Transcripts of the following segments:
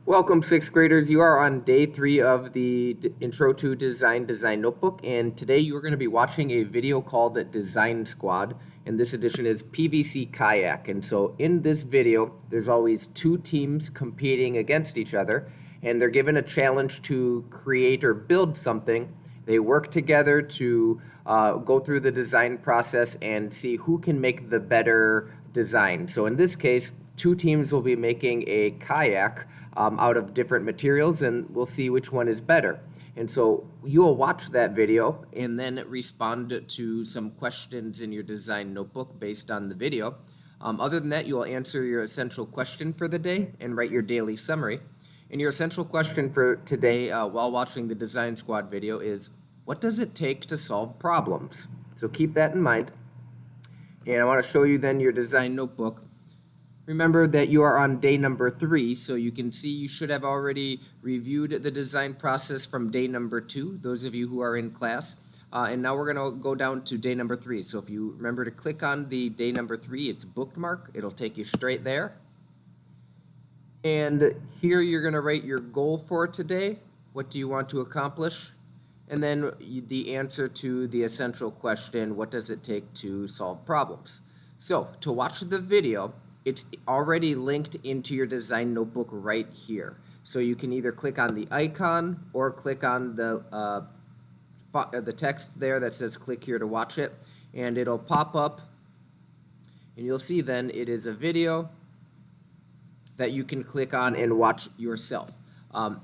Welcome, sixth graders. You are on day 3 of the Intro to Design Notebook, and today you are going to be watching a video called Design Squad, and this edition is PVC Kayak. And so in this video, there's always two teams competing against each other, and they're given a challenge to create or build something. They work together to go through the design process and see who can make the better design. So in this case, two teams will be making a kayak out of different materials, and we'll see which one is better. And so you'll watch that video and then respond to some questions in your design notebook based on the video. Other than that, you'll answer your essential question for the day and write your daily summary. And your essential question for today while watching the Design Squad video is, what does it take to solve problems? So keep that in mind. And I want to show you then your design notebook. Remember that you are on day number 3, so you can see you should have already reviewed the design process from day number 2, those of you who are in class. And now we're going to go down to day number 3. So if you remember to click on the day number 3, it's bookmark. It'll take you straight there. And here you're going to write your goal for today. What do you want to accomplish? And then the answer to the essential question, what does it take to solve problems? So to watch the video, it's already linked into your design notebook right here. So you can either click on the icon or click on the text there that says click here to watch it, and it'll pop up, and you'll see then it is a video that you can click on and watch yourself.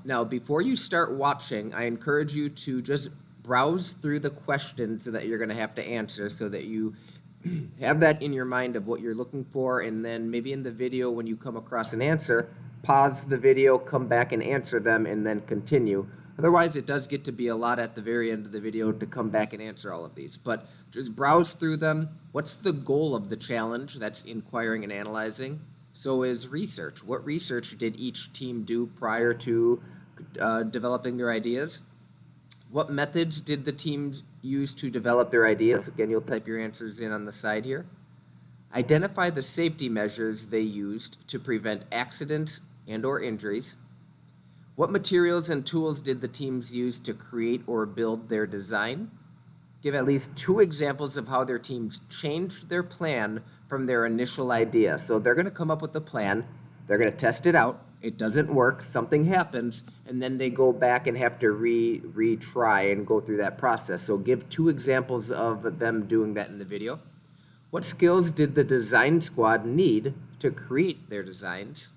Now, before you start watching, I encourage you to just browse through the questions that you're going to have to answer so that you have that in your mind of what you're looking for, and then maybe in the video when you come across an answer, pause the video, come back and answer them, and then continue. Otherwise, it does get to be a lot at the very end of the video to come back and answer all of these. But just browse through them. What's the goal of the challenge? That's inquiring and analyzing. So is research. What research did each team do prior to developing their ideas? What methods did the teams use to develop their ideas? Again, you'll type your answers in on the side here. Identify the safety measures they used to prevent accidents and/or injuries. What materials and tools did the teams use to create or build their design? Give at least 2 examples of how their teams changed their plan from their initial idea. So they're going to come up with a plan, they're going to test it out, it doesn't work, something happens, and then they go back and have to retry and go through that process. So give 2 examples of them doing that in the video. What skills did the design squad need to create their designs?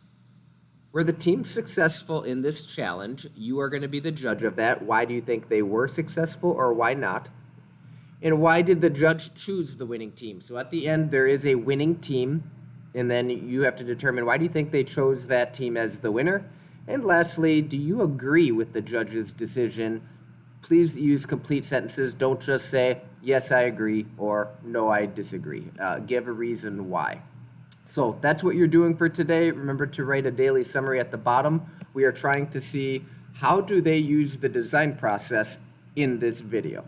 Were the teams successful in this challenge? You are going to be the judge of that. Why do you think they were successful, or why not? And why did the judge choose the winning team? So at the end, there is a winning team, and then you have to determine why do you think they chose that team as the winner? And lastly, do you agree with the judge's decision? Please use complete sentences. Don't just say, yes, I agree, or no, I disagree. Give a reason why. So that's what you're doing for today. Remember to write a daily summary at the bottom. We are trying to see how do they use the design process in this video.